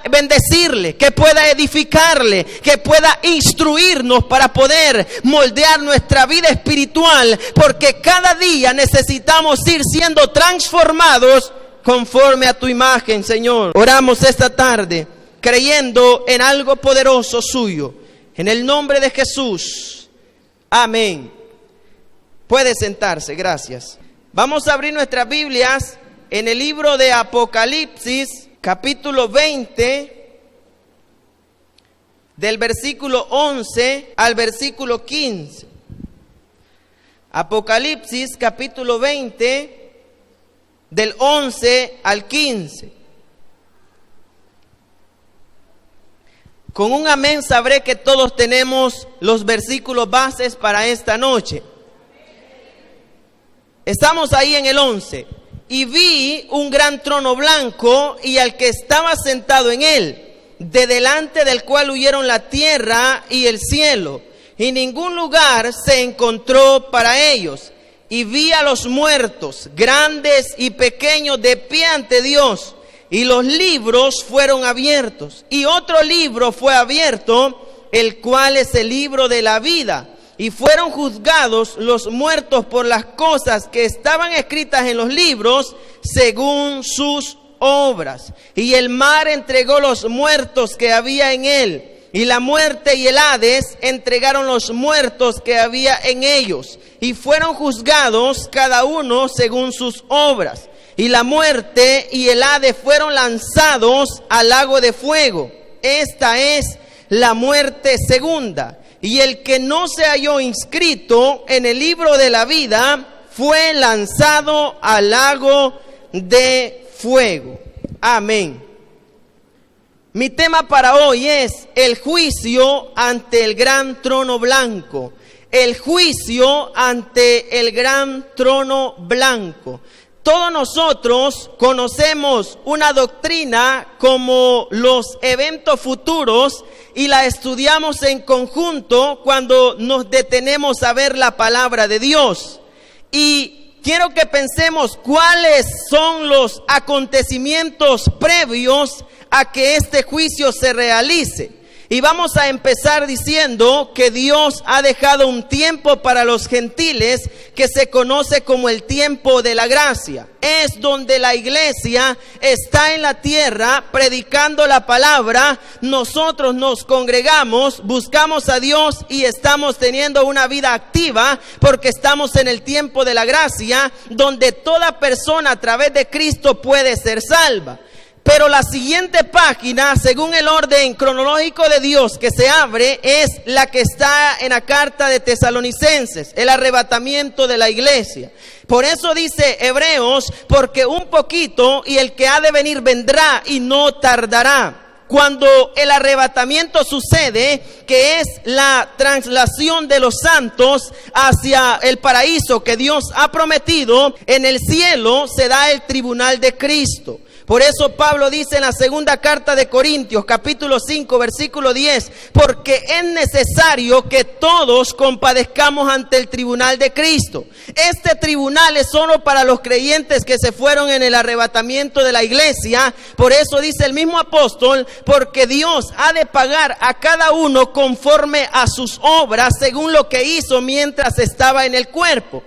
bendecirle, que pueda edificarle, que pueda instruirnos para poder moldear nuestra vida espiritual, porque cada día necesitamos ir siendo transformados conforme a tu imagen, Señor. Oramos esta tarde creyendo en algo poderoso suyo, en el nombre de Jesús. Amén. Puede sentarse, gracias. Vamos a abrir nuestras Biblias en el libro de Apocalipsis, capítulo 20, del versículo 11 al versículo 15. Apocalipsis, capítulo 20, del 11 al 15. Con un amén sabré que todos tenemos los versículos bases para esta noche. Estamos ahí en el 11. Y vi un gran trono blanco y al que estaba sentado en él, de delante del cual huyeron la tierra y el cielo, y ningún lugar se encontró para ellos. Y vi a los muertos, grandes y pequeños, de pie ante Dios, y los libros fueron abiertos. Y otro libro fue abierto, el cual es el libro de la vida. Y fueron juzgados los muertos por las cosas que estaban escritas en los libros, según sus obras. Y el mar entregó los muertos que había en él, y la muerte y el Hades entregaron los muertos que había en ellos, y fueron juzgados cada uno según sus obras. Y la muerte y el Hades fueron lanzados al lago de fuego. Esta es la muerte segunda. Y el que no se halló inscrito en el libro de la vida fue lanzado al lago de fuego. Amén. Mi tema para hoy es el juicio ante el gran trono blanco. El juicio ante el gran trono blanco. Todos nosotros conocemos una doctrina como los eventos futuros y la estudiamos en conjunto cuando nos detenemos a ver la palabra de Dios. Y quiero que pensemos cuáles son los acontecimientos previos a que este juicio se realice. Y vamos a empezar diciendo que Dios ha dejado un tiempo para los gentiles que se conoce como el tiempo de la gracia. Es donde la iglesia está en la tierra predicando la palabra. Nosotros nos congregamos, buscamos a Dios y estamos teniendo una vida activa porque estamos en el tiempo de la gracia, donde toda persona a través de Cristo puede ser salva. Pero la siguiente página, según el orden cronológico de Dios que se abre, es la que está en la carta de Tesalonicenses, el arrebatamiento de la iglesia. Por eso dice Hebreos, porque un poquito y el que ha de venir vendrá y no tardará. Cuando el arrebatamiento sucede, que es la traslación de los santos hacia el paraíso que Dios ha prometido, en el cielo se da el tribunal de Cristo. Por eso Pablo dice en la segunda carta de Corintios, capítulo 5, versículo 10, porque es necesario que todos compadezcamos ante el tribunal de Cristo. Este tribunal es solo para los creyentes que se fueron en el arrebatamiento de la iglesia. Por eso dice el mismo apóstol, porque Dios ha de pagar a cada uno conforme a sus obras, según lo que hizo mientras estaba en el cuerpo.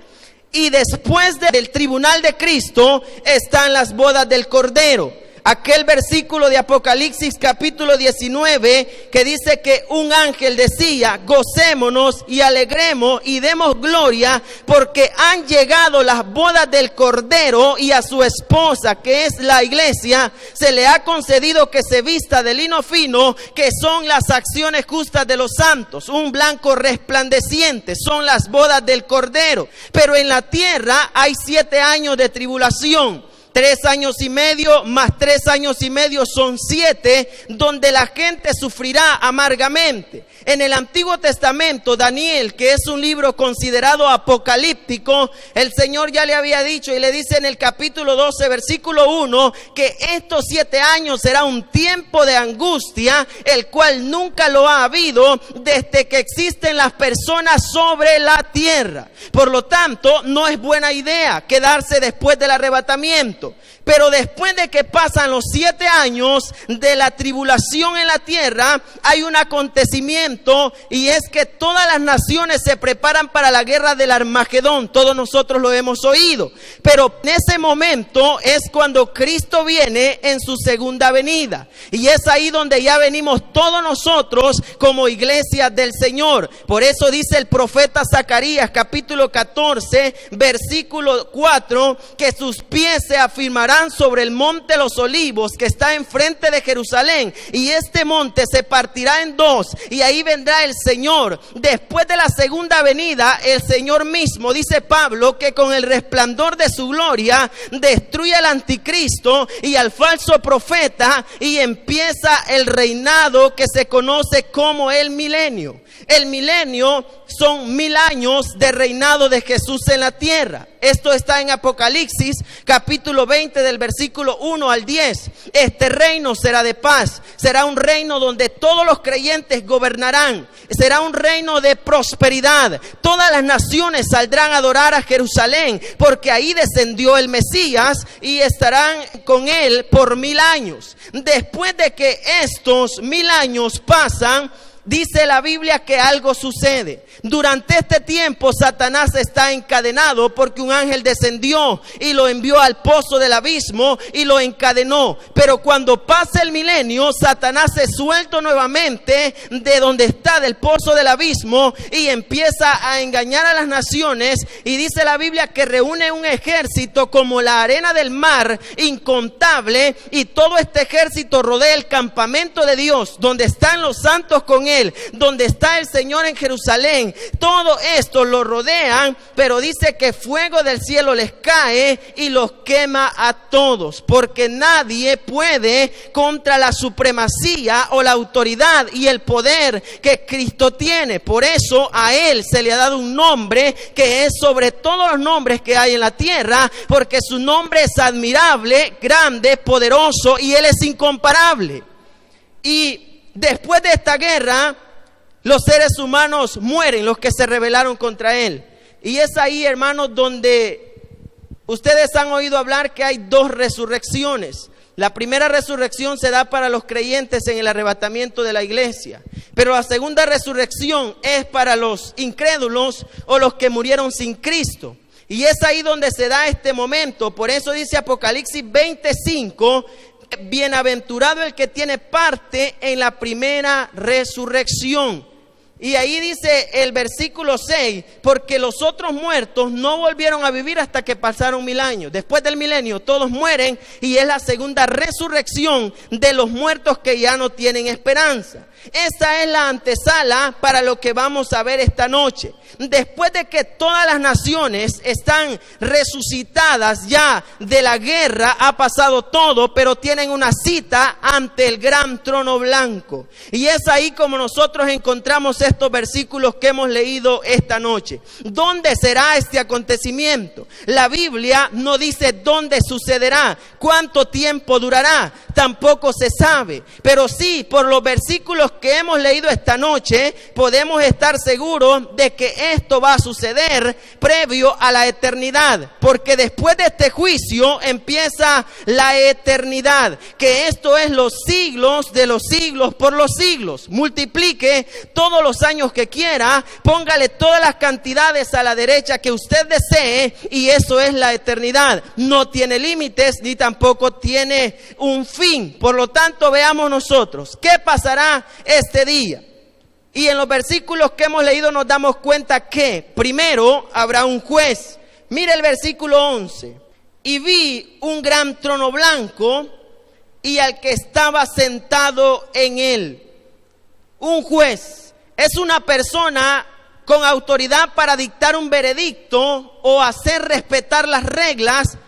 Y después del tribunal de Cristo están las bodas del Cordero. Aquel versículo de Apocalipsis capítulo 19 que dice que un ángel decía: gocémonos y alegremos y demos gloria porque han llegado las bodas del Cordero, y a su esposa, que es la iglesia, se le ha concedido que se vista de lino fino, que son las acciones justas de los santos, un blanco resplandeciente, son las bodas del Cordero. Pero en la tierra hay 7 años de tribulación. 3 años y medio más 3 años y medio son 7, donde la gente sufrirá amargamente. En el Antiguo Testamento, Daniel, que es un libro considerado apocalíptico, el Señor ya le había dicho y le dice en el capítulo 12, versículo 1, que estos 7 años será un tiempo de angustia, el cual nunca lo ha habido desde que existen las personas sobre la tierra. Por lo tanto, no es buena idea quedarse después del arrebatamiento. momento. Pero después de que pasan los 7 años de la tribulación en la tierra, hay un acontecimiento, y es que todas las naciones se preparan para la guerra del Armagedón. Todos nosotros lo hemos oído. Pero en ese momento es cuando Cristo viene en su segunda venida. Y es ahí donde ya venimos todos nosotros como iglesia del Señor. Por eso dice el profeta Zacarías, capítulo 14, versículo 4, que sus pies se afirmarán sobre el monte Los Olivos, que está enfrente de Jerusalén, y este monte se partirá en 2, y ahí vendrá el Señor. Después de la segunda venida, el Señor mismo, dice Pablo, que con el resplandor de su gloria destruye al anticristo y al falso profeta, y empieza el reinado que se conoce como el milenio. El milenio son 1000 años de reinado de Jesús en la tierra. Esto está en Apocalipsis, capítulo 20, del versículo 1 al 10. Este reino será de paz. Será un reino donde todos los creyentes gobernarán. Será un reino de prosperidad. Todas las naciones saldrán a adorar a Jerusalén, porque ahí descendió el Mesías, y estarán con él por 1000 años. Después de que estos 1000 años pasan, dice la Biblia que algo sucede. Durante este tiempo Satanás está encadenado, porque un ángel descendió y lo envió al pozo del abismo y lo encadenó. Pero cuando pasa el milenio, Satanás es suelto nuevamente de donde está, del pozo del abismo, y empieza a engañar a las naciones. Y dice la Biblia que reúne un ejército como la arena del mar, incontable, y todo este ejército rodea el campamento de Dios, donde están los santos con él, donde está el Señor en Jerusalén. Todo esto lo rodean, pero dice que fuego del cielo les cae y los quema a todos, porque nadie puede contra la supremacía o la autoridad y el poder que Cristo tiene. Por eso a él se le ha dado un nombre que es sobre todos los nombres que hay en la tierra, porque su nombre es admirable, grande, poderoso, y él es incomparable. Y después de esta guerra, los seres humanos mueren, los que se rebelaron contra él. Y es ahí, hermanos, donde ustedes han oído hablar que hay 2 resurrecciones. La primera resurrección se da para los creyentes en el arrebatamiento de la iglesia. Pero la segunda resurrección es para los incrédulos o los que murieron sin Cristo. Y es ahí donde se da este momento. Por eso dice Apocalipsis 25, bienaventurado el que tiene parte en la primera resurrección. Y ahí dice el versículo 6, porque los otros muertos no volvieron a vivir hasta que pasaron 1000 años. Después del milenio todos mueren, y es la segunda resurrección de los muertos que ya no tienen esperanza. Esta es la antesala para lo que vamos a ver esta noche. Después de que todas las naciones están resucitadas ya de la guerra, ha pasado todo, pero tienen una cita ante el gran trono blanco. Y es ahí como nosotros encontramos estos versículos que hemos leído esta noche. ¿Dónde será este acontecimiento? La Biblia no dice dónde sucederá, cuánto tiempo durará, tampoco se sabe. Pero sí, por los versículos que hemos leído esta noche, podemos estar seguros de que esto va a suceder previo a la eternidad, porque después de este juicio empieza la eternidad, que esto es los siglos de los siglos por los siglos. Multiplique todos los años que quiera, póngale todas las cantidades a la derecha que usted desee, y eso es la eternidad. No tiene límites ni tampoco tiene un fin. Por lo tanto, veamos nosotros qué pasará este día. Y en los versículos que hemos leído nos damos cuenta que primero habrá un juez. Mire el versículo 11. Y vi un gran trono blanco y al que estaba sentado en él. Un juez es una persona con autoridad para dictar un veredicto o hacer respetar las reglas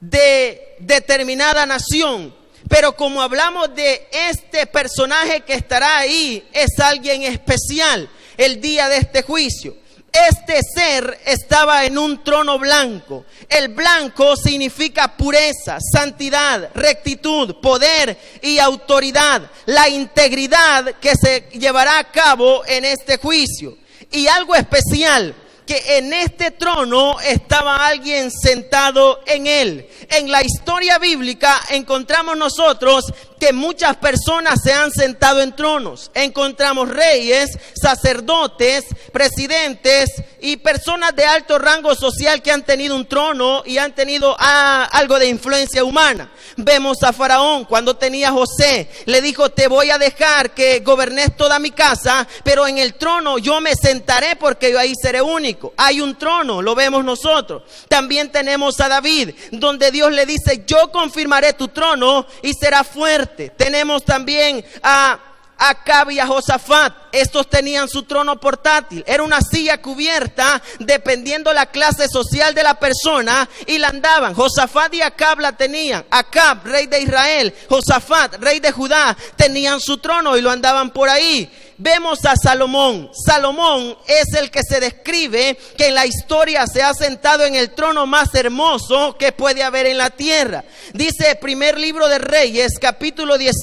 de determinada nación. Pero como hablamos de este personaje que estará ahí, es alguien especial el día de este juicio. Este ser estaba en un trono blanco. El blanco significa pureza, santidad, rectitud, poder y autoridad. La integridad que se llevará a cabo en este juicio. Y algo especial, que en este trono estaba alguien sentado en él. En la historia bíblica encontramos nosotros que muchas personas se han sentado en tronos. Encontramos reyes, sacerdotes, presidentes y personas de alto rango social que han tenido un trono y han tenido algo de influencia humana. Vemos a Faraón cuando tenía a José, le dijo: te voy a dejar que gobernes toda mi casa, pero en el trono yo me sentaré porque yo ahí seré único. Hay un trono, lo vemos nosotros. También tenemos a David, donde Dios le dice: yo confirmaré tu trono y será fuerte. Tenemos también a Acab y a Josafat. Estos tenían su trono portátil. Era una silla cubierta dependiendo la clase social de la persona y la andaban. Josafat y Acab la tenían. Acab, rey de Israel, Josafat, rey de Judá, tenían su trono y lo andaban por ahí. Vemos a Salomón. Salomón es el que se describe que en la historia se ha sentado en el trono más hermoso que puede haber en la tierra. Dice primer libro de Reyes, capítulo 10,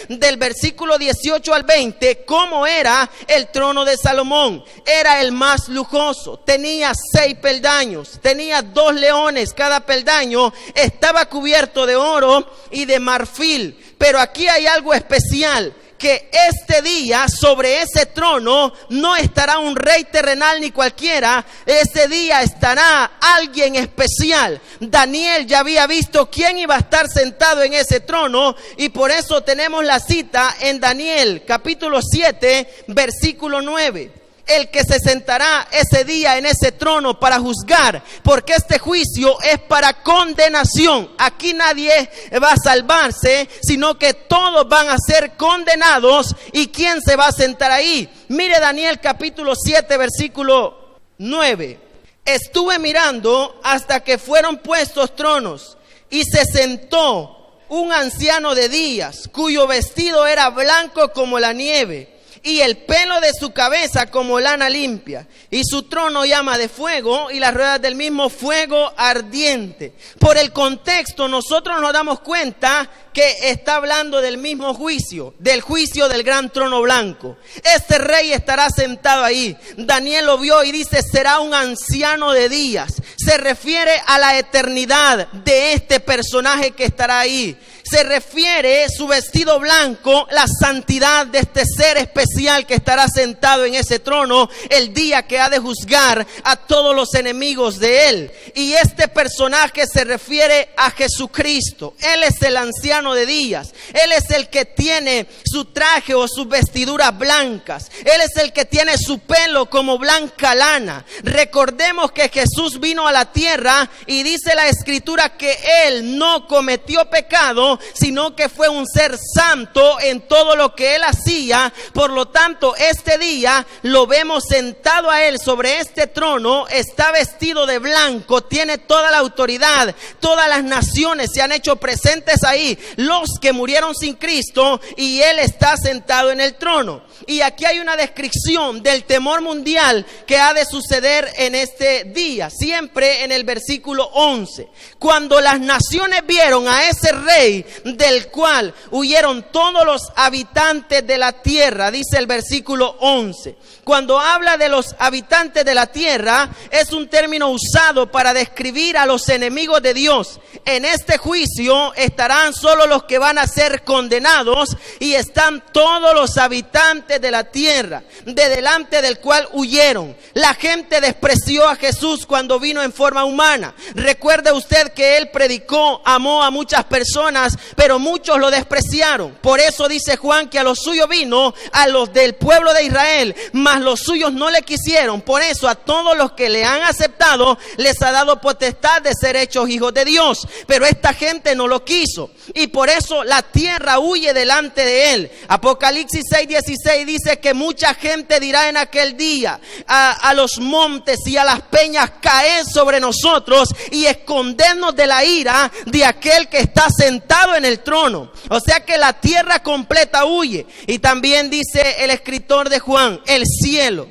del versículo 18 al 20, cómo era el trono de Salomón. Era el más lujoso. Tenía 6 peldaños, tenía 2 leones cada peldaño, estaba cubierto de oro y de marfil. Pero aquí hay algo especial, que este día sobre ese trono no estará un rey terrenal ni cualquiera. Ese día estará alguien especial. Daniel ya había visto quién iba a estar sentado en ese trono, y por eso tenemos la cita en Daniel capítulo 7 versículo 9. El que se sentará ese día en ese trono para juzgar, porque este juicio es para condenación. Aquí nadie va a salvarse, sino que todos van a ser condenados. ¿Y quién se va a sentar ahí? Mire Daniel capítulo 7 versículo 9. Estuve mirando hasta que fueron puestos tronos, y se sentó un anciano de días, cuyo vestido era blanco como la nieve, y el pelo de su cabeza como lana limpia, y su trono llama de fuego, y las ruedas del mismo fuego ardiente. Por el contexto nosotros nos damos cuenta que está hablando del mismo juicio, del juicio del gran trono blanco. Este rey estará sentado ahí. Daniel lo vio y dice: será un anciano de días. Se refiere a la eternidad de este personaje que estará ahí. Se refiere su vestido blanco, la santidad de este ser especial que estará sentado en ese trono el día que ha de juzgar a todos los enemigos de él. Y este personaje se refiere a Jesucristo. Él es el anciano de días. Él es el que tiene su traje o sus vestiduras blancas. Él es el que tiene su pelo como blanca lana. Recordemos que Jesús vino a la tierra y dice la escritura que él no cometió pecado, sino que fue un ser santo en todo lo que él hacía. Por lo tanto, este día lo vemos sentado a él sobre este trono. Está vestido de blanco, tiene toda la autoridad. Todas las naciones se han hecho presentes ahí, los que murieron sin Cristo, y él está sentado en el trono. Y aquí hay una descripción del temor mundial que ha de suceder en este día, siempre en el versículo 11. Cuando las naciones vieron a ese rey del cual huyeron todos los habitantes de la tierra, dice el versículo 11. Cuando habla de los habitantes de la tierra, es un término usado para describir a los enemigos de Dios. En este juicio estarán solo los que van a ser condenados, y están todos los habitantes de la tierra, de delante del cual huyeron. La gente despreció a Jesús cuando vino en forma humana. Recuerde usted que él predicó, amó a muchas personas, pero muchos lo despreciaron. Por eso dice Juan que a los suyos vino, a los del pueblo de Israel, mas los suyos no le quisieron. Por eso a todos los que le han aceptado les ha dado potestad de ser hechos hijos de Dios. Pero esta gente no lo quiso, y por eso la tierra huye delante de él. Apocalipsis 6:16 dice que mucha gente dirá en aquel día: a los montes y a las peñas caed sobre nosotros y escondernos de la ira de aquel que está sentado en el trono. O sea que la tierra completa huye. Y también dice el escritor de Juan: el cielo,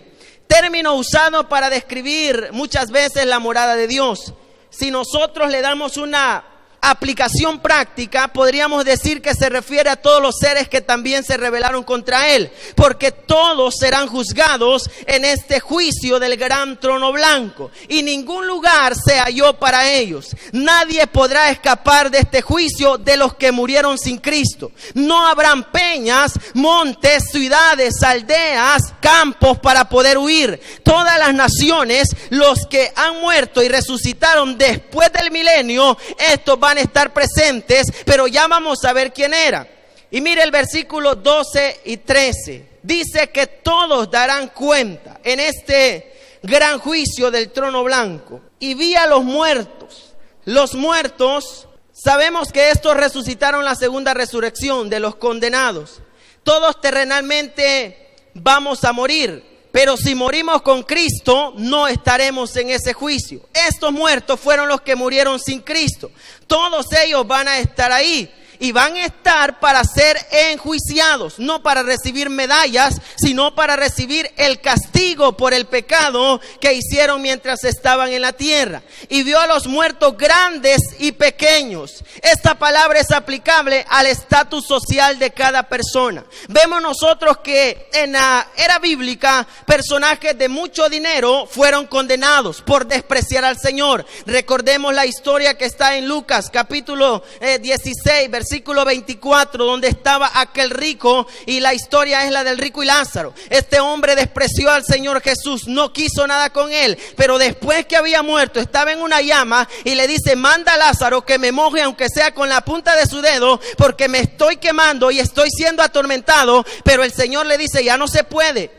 término usado para describir muchas veces la morada de Dios. Si nosotros le damos una aplicación práctica, podríamos decir que se refiere a todos los seres que también se rebelaron contra él, porque todos serán juzgados en este juicio del gran trono blanco, y ningún lugar se halló para ellos. Nadie podrá escapar de este juicio de los que murieron sin Cristo. No habrán peñas, montes, ciudades, aldeas, campos para poder huir. Todas las naciones, los que han muerto y resucitaron después del milenio, estos van a estar presentes, pero ya vamos a ver quién era. Y mire el versículo 12 y 13. Dice que todos darán cuenta en este gran juicio del trono blanco. Y vi a los muertos. Los muertos, sabemos que estos resucitaron la segunda resurrección de los condenados. Todos terrenalmente vamos a morir. Pero si morimos con Cristo, no estaremos en ese juicio. Estos muertos fueron los que murieron sin Cristo. Todos ellos van a estar ahí. Y van a estar para ser enjuiciados, no para recibir medallas, sino para recibir el castigo por el pecado que hicieron mientras estaban en la tierra. Y vio a los muertos grandes y pequeños. Esta palabra es aplicable al estatus social de cada persona. Vemos nosotros que en la era bíblica, personajes de mucho dinero fueron condenados por despreciar al Señor. Recordemos la historia que está en Lucas capítulo 16, versículo 24, donde estaba aquel rico, y la historia es la del rico y Lázaro. Este hombre despreció al Señor Jesús, no quiso nada con él, pero después que había muerto, estaba en una llama y le dice: manda a Lázaro que me moje aunque sea con la punta de su dedo, porque me estoy quemando y estoy siendo atormentado. Pero el Señor le dice: ya no se puede,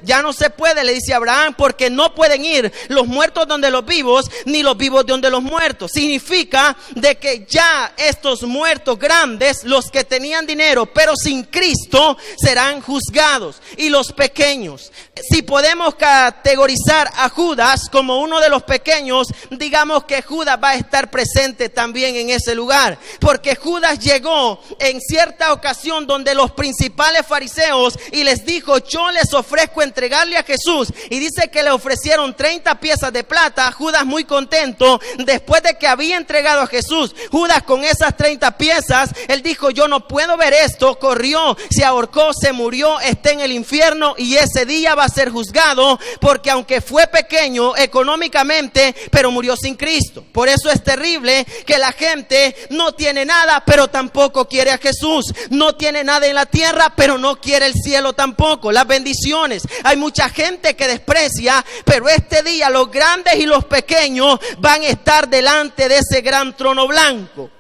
le dice a Abraham, porque no pueden ir los muertos donde los vivos, ni los vivos donde los muertos. Significa de que ya estos muertos grandes, los que tenían dinero pero sin Cristo, serán juzgados. Y los pequeños, si podemos categorizar a Judas como uno de los pequeños, digamos que Judas va a estar presente también en ese lugar, porque Judas llegó en cierta ocasión donde los principales fariseos y les dijo: yo les ofrezco entregarle a Jesús, y dice que le ofrecieron 30 piezas de plata. Judas, muy contento, después de que había entregado a Jesús, Judas con esas 30 piezas, él dijo: yo no puedo ver esto. Corrió, se ahorcó, se murió, está en el infierno, y ese día va a ser juzgado, porque aunque fue pequeño económicamente, pero murió sin Cristo. Por eso es terrible que la gente no tiene nada, pero tampoco quiere a Jesús. No tiene nada en la tierra, pero no quiere el cielo tampoco, las bendiciones. Hay mucha gente que desprecia, pero este día los grandes y los pequeños van a estar delante de ese gran trono blanco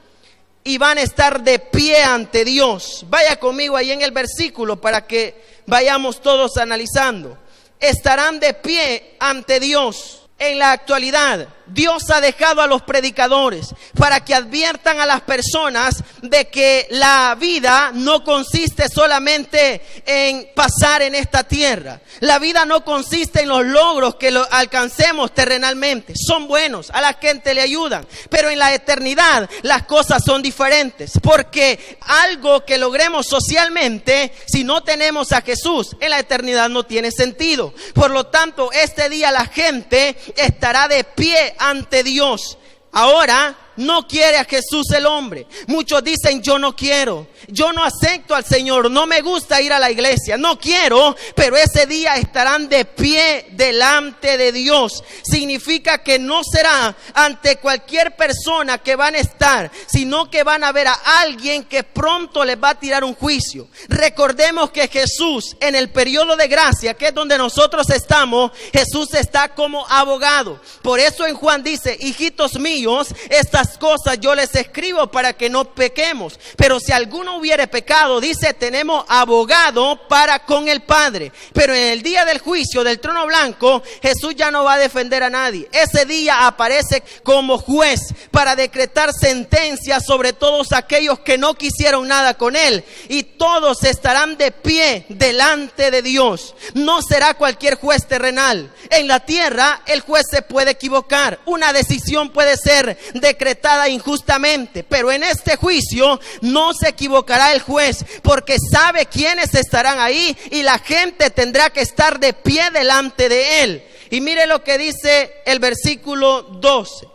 y van a estar de pie ante Dios. Vaya conmigo ahí en el versículo para que vayamos todos analizando. Estarán de pie ante Dios. En la actualidad, Dios ha dejado a los predicadores para que adviertan a las personas de que la vida no consiste solamente en pasar en esta tierra. La vida no consiste en los logros que alcancemos terrenalmente. Son buenos, a la gente le ayudan, pero en la eternidad las cosas son diferentes, porque algo que logremos socialmente, si no tenemos a Jesús, en la eternidad no tiene sentido. Por lo tanto, este día la gente estará de pie ante Dios. Ahora no quiere a Jesús el hombre. Muchos dicen: yo no quiero, yo no acepto al Señor, no me gusta ir a la iglesia, no quiero. Pero ese día estarán de pie delante de Dios. Significa que no será ante cualquier persona que van a estar, sino que van a ver a alguien que pronto les va a tirar un juicio. Recordemos que Jesús, en el periodo de gracia, que es donde nosotros estamos, Jesús está como abogado. Por eso en Juan dice: hijitos míos, estas cosas yo les escribo para que no pequemos. Pero si alguno hubiere pecado, dice, tenemos abogado para con el Padre. Pero en el día del juicio del trono blanco, Jesús ya no va a defender a nadie. Ese día aparece como juez para decretar sentencia sobre todos aquellos que no quisieron nada con él, y todos estarán de pie delante de Dios. No será cualquier juez terrenal. En la tierra el juez se puede equivocar, una decisión puede ser decretada injustamente, pero en este juicio no se equivocará el juez, porque sabe quiénes estarán ahí, y la gente tendrá que estar de pie delante de él. Y mire lo que dice el versículo 12.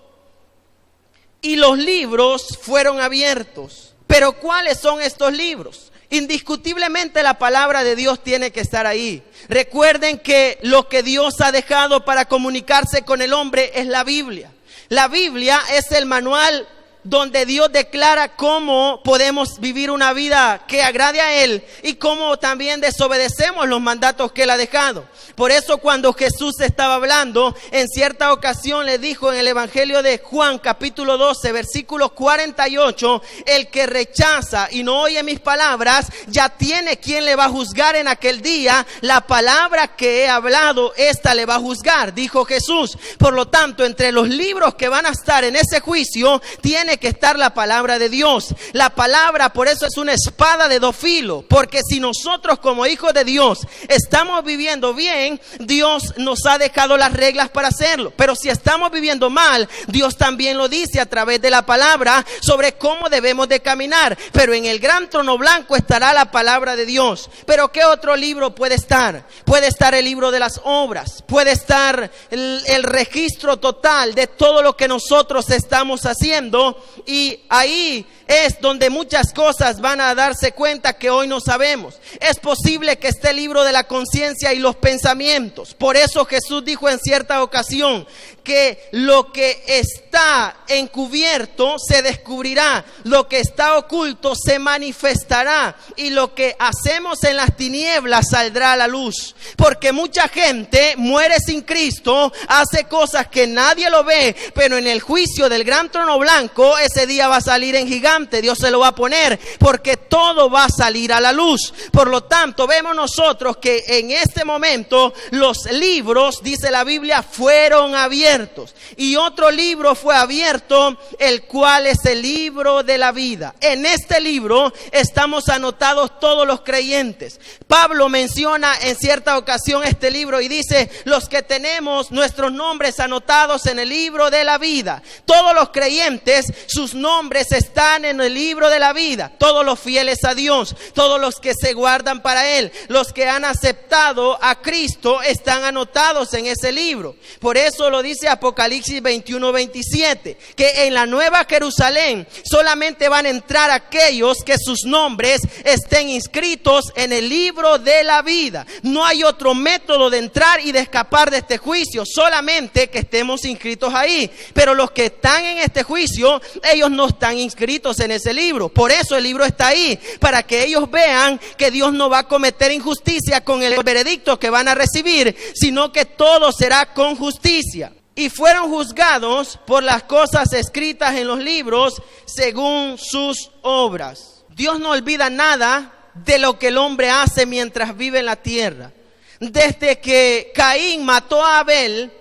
y los libros fueron abiertos. Pero ¿cuáles son estos libros? Indiscutiblemente la palabra de Dios tiene que estar ahí. Recuerden que lo que Dios ha dejado para comunicarse con el hombre es la Biblia. La Biblia es el manual donde Dios declara cómo podemos vivir una vida que agrade a Él y cómo también desobedecemos los mandatos que Él ha dejado. Por eso cuando Jesús estaba hablando, en cierta ocasión le dijo en el Evangelio de Juan capítulo 12 versículo 48, el que rechaza y no oye mis palabras, ya tiene quien le va a juzgar en aquel día. La palabra que he hablado, esta le va a juzgar, dijo Jesús. Por lo tanto, entre los libros que van a estar en ese juicio, tiene que estar la palabra de Dios. La palabra, por eso es una espada de dos filos, porque si nosotros como hijos de Dios estamos viviendo bien, Dios nos ha dejado las reglas para hacerlo. Pero si estamos viviendo mal, Dios también lo dice a través de la palabra sobre cómo debemos de caminar. Pero en el gran trono blanco estará la palabra de Dios. Pero ¿qué otro libro puede estar? Puede estar el libro de las obras, puede estar el registro total de todo lo que nosotros estamos haciendo. Y ahí es donde muchas cosas van a darse cuenta que hoy no sabemos. Es posible que esté el libro de la conciencia y los pensamientos. Por eso Jesús dijo en cierta ocasión que lo que está encubierto se descubrirá, lo que está oculto se manifestará, y lo que hacemos en las tinieblas saldrá a la luz. Porque mucha gente muere sin Cristo, hace cosas que nadie lo ve, pero en el juicio del gran trono blanco ese día va a salir en gigante. Dios se lo va a poner, porque todo va a salir a la luz. Por lo tanto, vemos nosotros que en este momento los libros, dice la Biblia, fueron abiertos. Y otro libro fue abierto, el cual es el libro de la vida. En este libro estamos anotados todos los creyentes. Pablo menciona en cierta ocasión este libro y dice: los que tenemos nuestros nombres anotados en el libro de la vida. Todos los creyentes, sus nombres están en el libro de la vida. Todos los fieles a Dios, todos los que se guardan para Él, los que han aceptado a Cristo, están anotados en ese libro. Por eso lo dice Apocalipsis 21-27, que en la nueva Jerusalén solamente van a entrar aquellos que sus nombres estén inscritos en el libro de la vida. No hay otro método de entrar y de escapar de este juicio, solamente que estemos inscritos ahí. Pero los que están en este juicio, ellos no están inscritos en ese libro. Por eso el libro está ahí, para que ellos vean que Dios no va a cometer injusticia con el veredicto que van a recibir, sino que todo será con justicia. Y fueron juzgados por las cosas escritas en los libros según sus obras. Dios no olvida nada de lo que el hombre hace mientras vive en la tierra. Desde que Caín mató a Abel,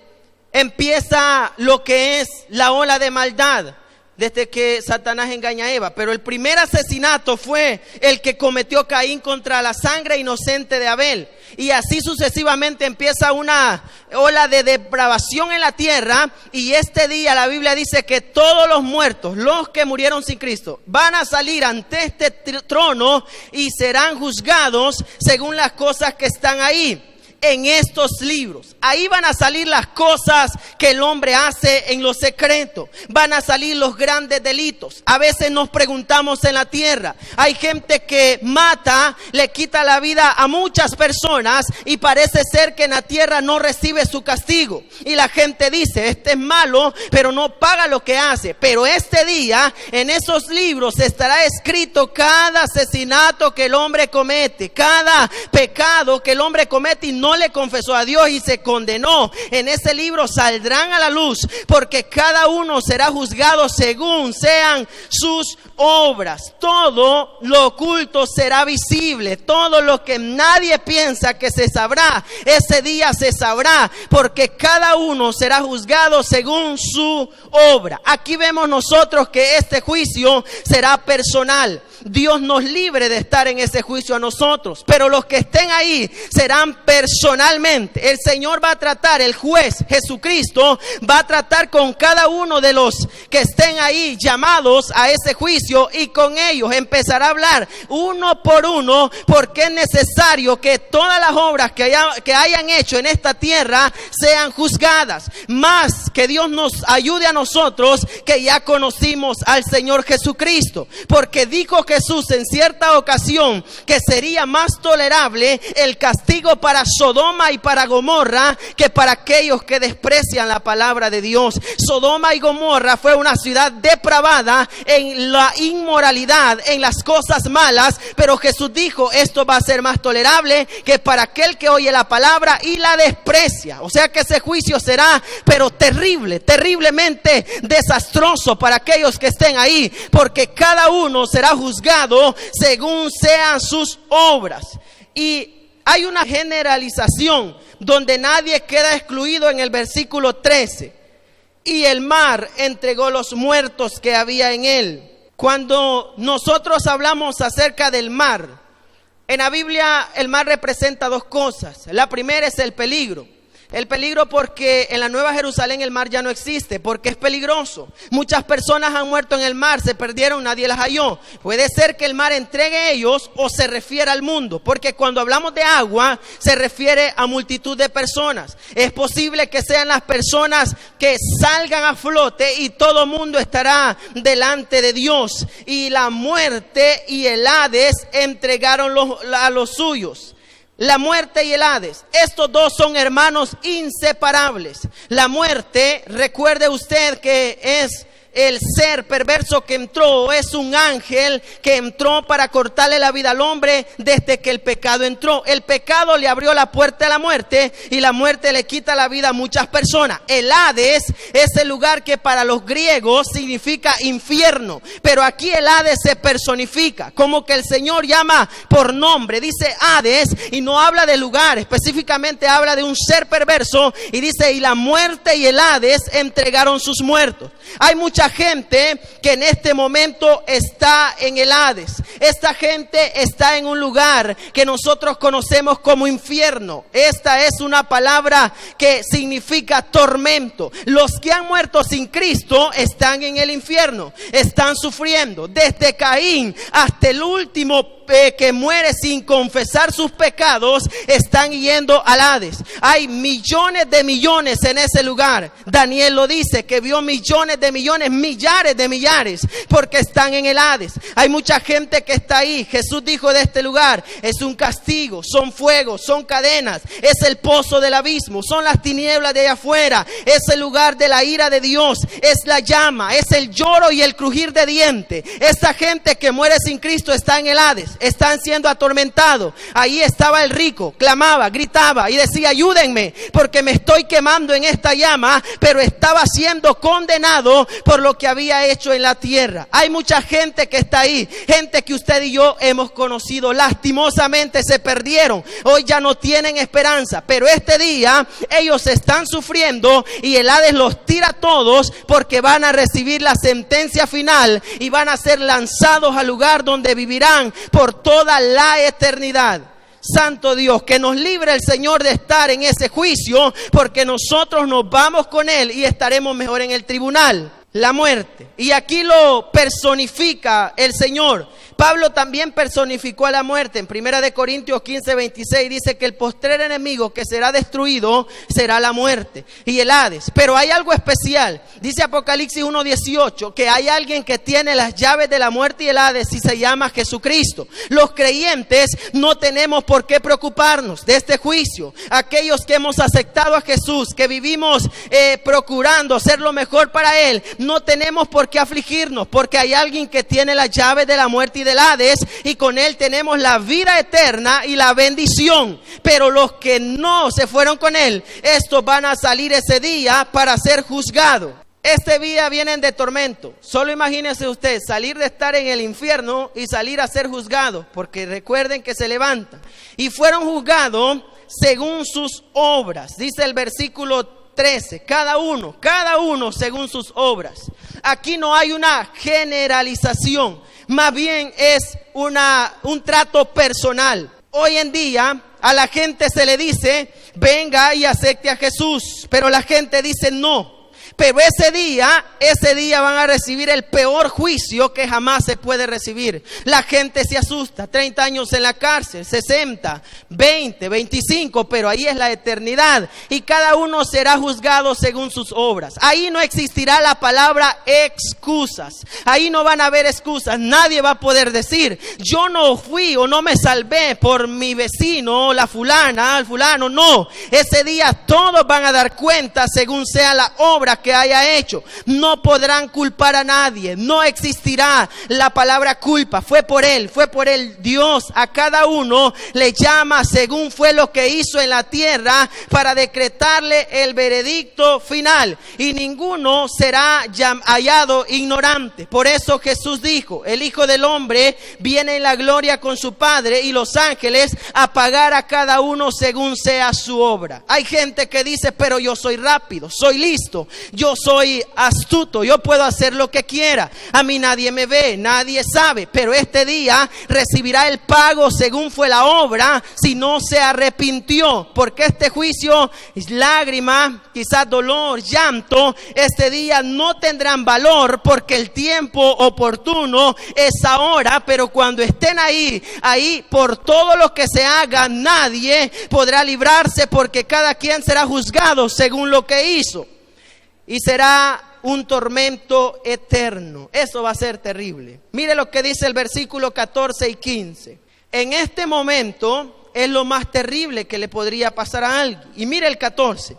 empieza lo que es la ola de maldad. Desde que Satanás engaña a Eva. Pero el primer asesinato fue el que cometió Caín contra la sangre inocente de Abel. Y así sucesivamente empieza una ola de depravación en la tierra. Y este día la Biblia dice que todos los muertos, los que murieron sin Cristo, van a salir ante este trono y serán juzgados según las cosas que están ahí. En estos libros, ahí van a salir las cosas que el hombre hace en lo secreto. Van a salir los grandes delitos. A veces nos preguntamos en la tierra, hay gente que mata, le quita la vida a muchas personas y parece ser que en la tierra no recibe su castigo. Y la gente dice, este es malo, pero no paga lo que hace. Pero este día, en esos libros estará escrito cada asesinato que el hombre comete, cada pecado que el hombre comete y no le confesó a Dios y se condenó. En ese libro saldrán a la luz, porque cada uno será juzgado según sean sus obras. Todo lo oculto será visible. Todo lo que nadie piensa que se sabrá, ese día se sabrá, porque cada uno será juzgado según su obra. Aquí vemos nosotros que este juicio será personal. Dios nos libre de estar en ese juicio a nosotros. Pero los que estén ahí serán personalmente. El Señor va a tratar, el juez Jesucristo va a tratar con cada uno de los que estén ahí llamados a ese juicio, y con ellos empezará a hablar uno por uno, porque es necesario que todas las obras que hayan hecho en esta tierra sean juzgadas. Más que Dios nos ayude a nosotros que ya conocimos al Señor Jesucristo, porque dijo Jesús en cierta ocasión que sería más tolerable el castigo para Sodoma y para Gomorra que para aquellos que desprecian la palabra de Dios. Sodoma y Gomorra fue una ciudad depravada en la inmoralidad, en las cosas malas, pero Jesús dijo: esto va a ser más tolerable que para aquel que oye la palabra y la desprecia. O sea que ese juicio será, pero terrible, terriblemente desastroso para aquellos que estén ahí, porque cada uno será juzgado según sean sus obras. Y hay una generalización donde nadie queda excluido en el versículo 13. Y el mar entregó los muertos que había en él. Cuando nosotros hablamos acerca del mar, en la Biblia el mar representa dos cosas. La primera es el peligro. El peligro porque en la Nueva Jerusalén el mar ya no existe, porque es peligroso. Muchas personas han muerto en el mar, se perdieron, nadie las halló. Puede ser que el mar entregue a ellos o se refiere al mundo, porque cuando hablamos de agua se refiere a multitud de personas. Es posible que sean las personas que salgan a flote y todo mundo estará delante de Dios. Y la muerte y el Hades entregaron a los suyos. La muerte y el Hades, estos dos son hermanos inseparables. La muerte, recuerde usted que es el ser perverso que entró, es un ángel que entró para cortarle la vida al hombre desde que el pecado entró. El pecado le abrió la puerta a la muerte, y la muerte le quita la vida a muchas personas. El Hades es el lugar que para los griegos significa infierno, pero aquí el Hades se personifica, como que el Señor llama por nombre, dice Hades, y no habla de lugar, específicamente habla de un ser perverso, y dice: y la muerte y el Hades entregaron sus muertos. Hay mucha gente que en este momento está en el Hades. Esta gente está en un lugar que nosotros conocemos como infierno. Esta es una palabra que significa tormento. Los que han muerto sin Cristo están en el infierno, están sufriendo. Desde Caín hasta el último que muere sin confesar sus pecados, están yendo al Hades. Hay millones de millones en ese lugar. Daniel lo dice, que vio millones de millones, millares de millares, porque están en el Hades. Hay mucha gente que está ahí. Jesús dijo de este lugar: es un castigo, son fuegos, son cadenas, es el pozo del abismo, son las tinieblas de allá afuera, es el lugar de la ira de Dios, es la llama, es el lloro y el crujir de dientes. Esta gente que muere sin Cristo está en el Hades, están siendo atormentados. Ahí estaba el rico, clamaba, gritaba y decía: ayúdenme, porque me estoy quemando en esta llama, pero estaba siendo condenado por lo que había hecho en la tierra. Hay mucha gente que está ahí, gente que usted y yo hemos conocido, lastimosamente se perdieron, hoy ya no tienen esperanza, pero este día ellos están sufriendo y el Hades los tira a todos, porque van a recibir la sentencia final y van a ser lanzados al lugar donde vivirán por toda la eternidad. Santo Dios, que nos libre el Señor de estar en ese juicio, porque nosotros nos vamos con Él y estaremos mejor en el tribunal. La muerte, y aquí lo personifica el Señor. Pablo también personificó a la muerte. En 1 Corintios 15:26 dice que el postrer enemigo que será destruido será la muerte y el Hades. Pero hay algo especial. Dice Apocalipsis 1:18 que hay alguien que tiene las llaves de la muerte y el Hades, y se llama Jesucristo. Los creyentes no tenemos por qué preocuparnos de este juicio. Aquellos que hemos aceptado a Jesús, que vivimos procurando hacer lo mejor para Él, no tenemos por qué afligirnos, porque hay alguien que tiene las llaves de la muerte y del Hades, y con Él tenemos la vida eterna y la bendición. Pero los que no se fueron con Él, estos van a salir ese día para ser juzgados. Este día vienen de tormento. Solo imagínese usted salir de estar en el infierno y salir a ser juzgado, porque recuerden que se levantan. Y fueron juzgados según sus obras. Dice el versículo 13, cada uno según sus obras. Aquí no hay una generalización. más bien es un trato personal. Hoy en día a la gente se le dice, venga y acepte a Jesús, pero la gente dice no. Pero ese día van a recibir el peor juicio que jamás se puede recibir. La gente se asusta, 30 años en la cárcel, 60, 20, 25, pero ahí es la eternidad. Y cada uno será juzgado según sus obras. Ahí no existirá la palabra excusas. Ahí no van a haber excusas. Nadie va a poder decir, yo no fui o no me salvé por mi vecino, la fulana, el fulano. No, ese día todos van a dar cuenta según sea la obra que haya hecho. No podrán culpar a nadie. No existirá la palabra culpa. Fue por él. Dios a cada uno le llama según fue lo que hizo en la tierra para decretarle el veredicto final. Y ninguno será hallado ignorante. Por eso Jesús dijo, el Hijo del Hombre viene en la gloria con su Padre y los ángeles a pagar a cada uno según sea su obra. Hay gente que dice, pero yo soy rápido, soy listo, yo soy astuto, yo puedo hacer lo que quiera, a mí nadie me ve, nadie sabe, pero este día recibirá el pago según fue la obra si no se arrepintió, porque este juicio es lágrima, quizás dolor, llanto, este día no tendrán valor porque el tiempo oportuno es ahora, pero cuando estén ahí por todo lo que se haga, nadie podrá librarse porque cada quien será juzgado según lo que hizo. Y será un tormento eterno. Eso va a ser terrible. Mire lo que dice el versículo 14 y 15. En este momento es lo más terrible que le podría pasar a alguien. Y mire el 14.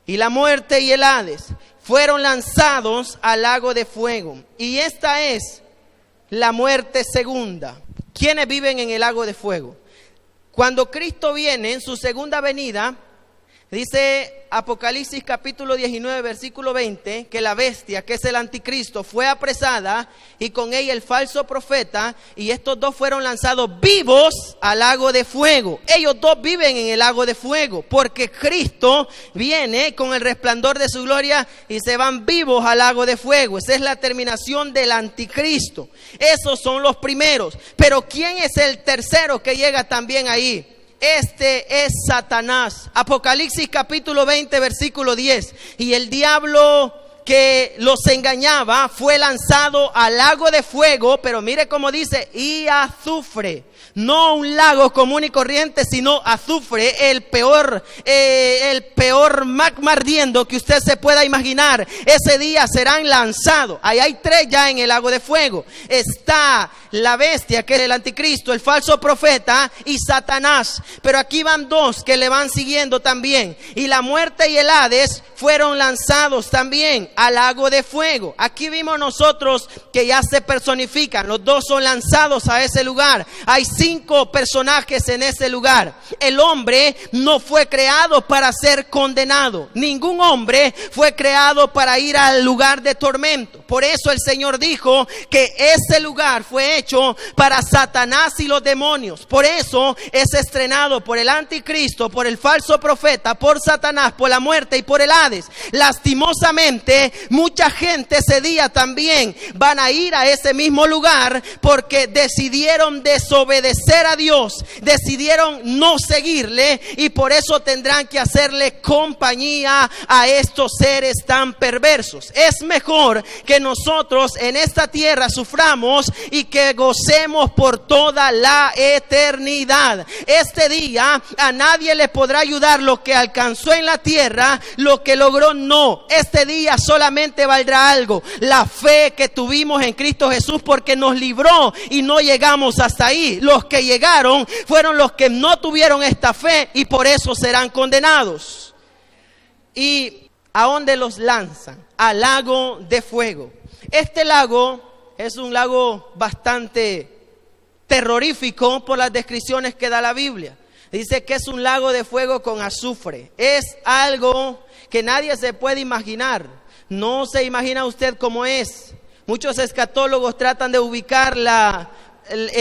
Y la muerte y el Hades fueron lanzados al lago de fuego. Y esta es la muerte segunda. ¿Quiénes viven en el lago de fuego? Cuando Cristo viene en su segunda venida, dice Apocalipsis capítulo 19 versículo 20 que la bestia, que es el anticristo, fue apresada y con ella el falso profeta, y estos dos fueron lanzados vivos al lago de fuego. Ellos dos viven en el lago de fuego porque Cristo viene con el resplandor de su gloria y se van vivos al lago de fuego. Esa es la terminación del anticristo. Esos son los primeros. Pero ¿quién es el tercero que llega también ahí? Este es Satanás. Apocalipsis capítulo 20 versículo 10. Y el diablo que los engañaba fue lanzado al lago de fuego, pero mire cómo dice, y azufre. No un lago común y corriente, sino azufre, el peor magma ardiendo que usted se pueda imaginar. Ese día serán lanzados. Ahí hay tres ya en el lago de fuego. Está la bestia, que es el anticristo, el falso profeta, y Satanás. Pero aquí van dos que le van siguiendo también. Y la muerte y el Hades fueron lanzados también al lago de fuego. Aquí vimos nosotros que ya se personifican. Los dos son lanzados a ese lugar. Hay 5 personajes en ese lugar. El hombre no fue creado para ser condenado. Ningún hombre fue creado para ir al lugar de tormento. Por eso el Señor dijo que ese lugar fue hecho para Satanás y los demonios. Por eso es estrenado por el anticristo, por el falso profeta, por Satanás, por la muerte y por el Hades. Lastimosamente, mucha gente ese día también van a ir a ese mismo lugar porque decidieron desobedecer a Dios, decidieron no seguirle, y por eso tendrán que hacerle compañía a estos seres tan perversos. Es mejor que nosotros en esta tierra suframos y que gocemos por toda la eternidad. Este día a nadie le podrá ayudar lo que alcanzó en la tierra, lo que logró no. Este día solamente valdrá algo: la fe que tuvimos en Cristo Jesús, porque nos libró y no llegamos hasta ahí. Los que llegaron fueron los que no tuvieron esta fe y por eso serán condenados. ¿Y a dónde los lanzan? Al lago de fuego. Este lago es un lago bastante terrorífico por las descripciones que da la Biblia. Dice que es un lago de fuego con azufre. Es algo que nadie se puede imaginar. No se imagina usted cómo es. Muchos escatólogos tratan de ubicarla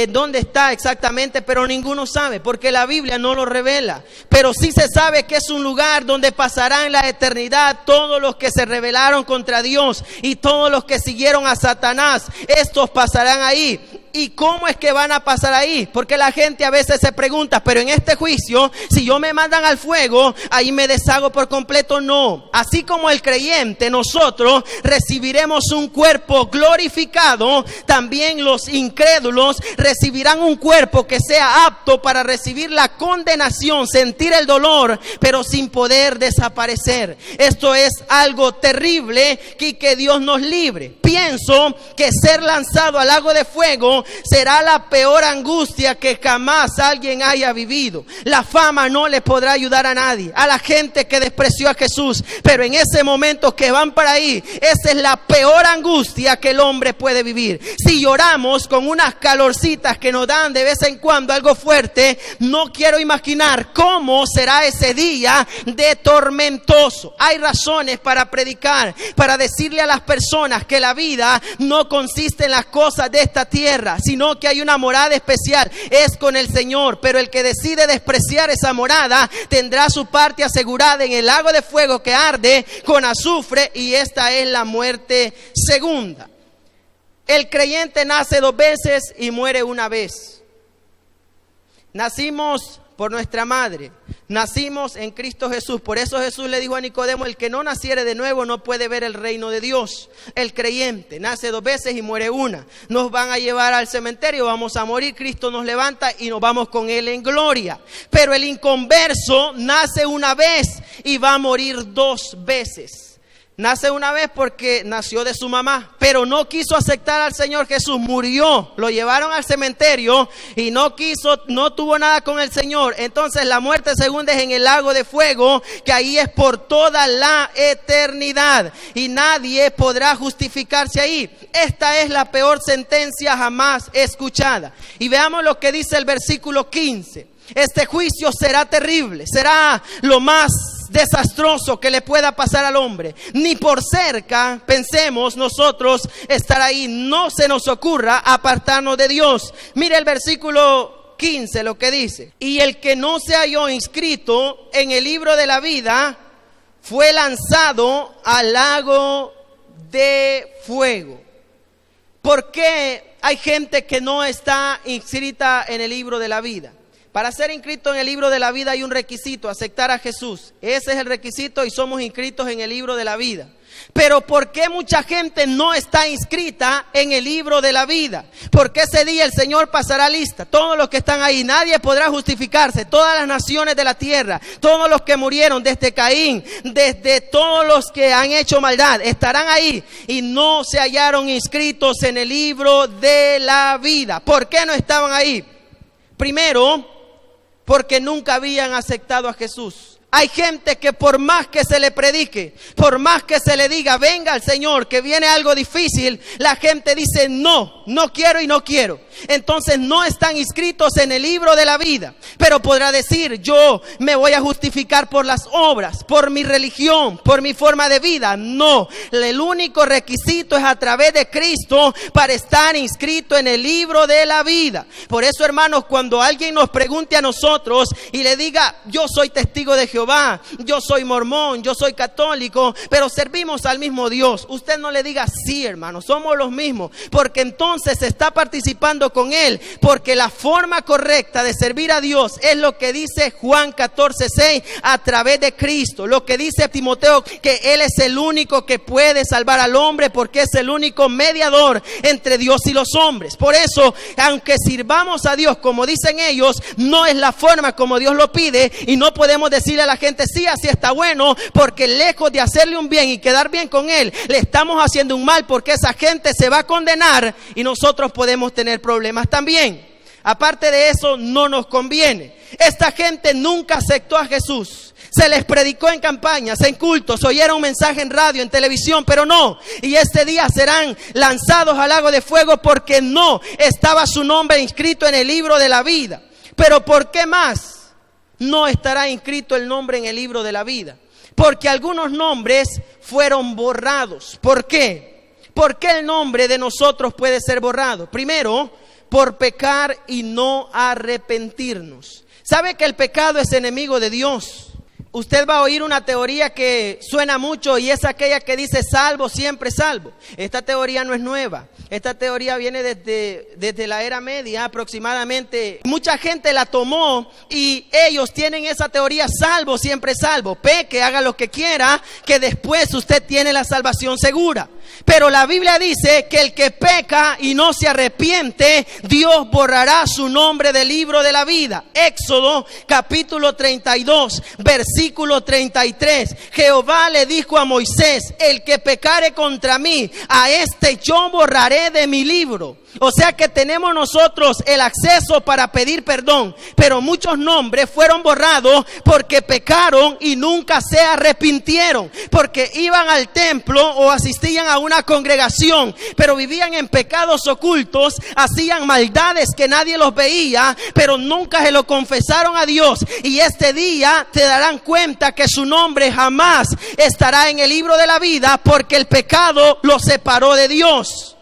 dónde está exactamente, pero ninguno sabe, porque la Biblia no lo revela. Pero sí se sabe que es un lugar donde pasarán en la eternidad todos los que se rebelaron contra Dios y todos los que siguieron a Satanás. Estos pasarán ahí. ¿Y cómo es que van a pasar ahí? Porque la gente a veces se pregunta, pero en este juicio, si yo me mandan al fuego, ahí me deshago por completo. No. Así como el creyente, nosotros recibiremos un cuerpo glorificado, también los incrédulos recibirán un cuerpo que sea apto para recibir la condenación, sentir el dolor, pero sin poder desaparecer. Esto es algo terrible y que Dios nos libre. Pienso que ser lanzado al lago de fuego será la peor angustia que jamás alguien haya vivido. La fama no le podrá ayudar a nadie, a la gente que despreció a Jesús, pero en ese momento que van para ahí, esa es la peor angustia que el hombre puede vivir. Si lloramos con unas calorcitas que nos dan de vez en cuando algo fuerte, no quiero imaginar cómo será ese día de tormentoso. Hay razones para predicar, para decirle a las personas que la vida no consiste en las cosas de esta tierra, sino que hay una morada especial, es con el Señor. Pero el que decide despreciar esa morada tendrá su parte asegurada en el lago de fuego que arde con azufre, y esta es la muerte segunda. El creyente nace 2 veces y muere una vez. Nacimos por nuestra madre, nacimos en Cristo Jesús. Por eso Jesús le dijo a Nicodemo: el que no naciere de nuevo no puede ver el reino de Dios. El creyente nace 2 veces y muere una. Nos van a llevar al cementerio, vamos a morir, Cristo nos levanta y nos vamos con Él en gloria. Pero el inconverso nace una vez y va a morir 2 veces. Nace una vez porque nació de su mamá, pero no quiso aceptar al Señor Jesús, murió, lo llevaron al cementerio y no tuvo nada con el Señor. Entonces la muerte segunda es en el lago de fuego, que ahí es por toda la eternidad y nadie podrá justificarse ahí. Esta es la peor sentencia jamás escuchada. Y veamos lo que dice el versículo 15. Este juicio será terrible, será lo más desastroso que le pueda pasar al hombre. Ni por cerca pensemos nosotros estar ahí. No se nos ocurra apartarnos de Dios. Mire el versículo 15 lo que dice: y el que no se halló inscrito en el libro de la vida fue lanzado al lago de fuego. ¿Por qué hay gente que no está inscrita en el libro de la vida? Para ser inscrito en el libro de la vida hay un requisito: aceptar a Jesús. Ese es el requisito y somos inscritos en el libro de la vida. Pero ¿por qué mucha gente no está inscrita en el libro de la vida? Porque ese día el Señor pasará lista. Todos los que están ahí, nadie podrá justificarse. Todas las naciones de la tierra, todos los que murieron desde Caín, desde todos los que han hecho maldad, estarán ahí y no se hallaron inscritos en el libro de la vida. ¿Por qué no estaban ahí? Primero, porque nunca habían aceptado a Jesús. Hay gente que por más que se le predique, por más que se le diga venga al Señor, que viene algo difícil, la gente dice no quiero y no quiero. Entonces no están inscritos en el libro de la vida. Pero podrá decir: yo me voy a justificar por las obras, por mi religión, por mi forma de vida. No, el único requisito es a través de Cristo para estar inscrito en el libro de la vida. Por eso, hermanos, cuando alguien nos pregunte a nosotros y le diga: yo soy testigo de Jehová, yo soy mormón, yo soy católico, pero servimos al mismo Dios, usted no le diga: sí, hermano, somos los mismos, porque entonces está participando con Él, porque la forma correcta de servir a Dios es lo que dice Juan 14:6, a través de Cristo. Lo que dice Timoteo, que Él es el único que puede salvar al hombre, porque es el único mediador entre Dios y los hombres. Por eso, aunque sirvamos a Dios como dicen ellos, no es la forma como Dios lo pide, y no podemos decirle a la gente: sí, así está bueno, porque lejos de hacerle un bien y quedar bien con Él, le estamos haciendo un mal, porque esa gente se va a condenar y nosotros podemos tener problemas también. Aparte de eso, no nos conviene. Esta gente nunca aceptó a Jesús. Se les predicó en campañas, en cultos, oyeron un mensaje en radio, en televisión, pero no. Y este día serán lanzados al lago de fuego porque no estaba su nombre inscrito en el libro de la vida. Pero ¿por qué más no estará inscrito el nombre en el libro de la vida? Porque algunos nombres fueron borrados. ¿Por qué? ¿Por qué el nombre de nosotros puede ser borrado? Primero, por pecar y no arrepentirnos. ¿Sabe que el pecado es enemigo de Dios? Usted va a oír una teoría que suena mucho y es aquella que dice salvo, siempre salvo. Esta teoría no es nueva. Esta teoría viene desde la era media aproximadamente. Mucha gente la tomó y ellos tienen esa teoría salvo, siempre salvo. Peque, haga lo que quiera, que después usted tiene la salvación segura. Pero la Biblia dice que el que peca y no se arrepiente, Dios borrará su nombre del libro de la vida. Éxodo capítulo 32, versículo 33. Jehová le dijo a Moisés: el que pecare contra mí, a este yo borraré de mi libro. O sea que tenemos nosotros el acceso para pedir perdón, pero muchos nombres fueron borrados porque pecaron y nunca se arrepintieron, porque iban al templo o asistían a una congregación, pero vivían en pecados ocultos, hacían maldades que nadie los veía, pero nunca se lo confesaron a Dios. Y este día te darán cuenta que su nombre jamás estará en el libro de la vida, porque el pecado los separó de Dios.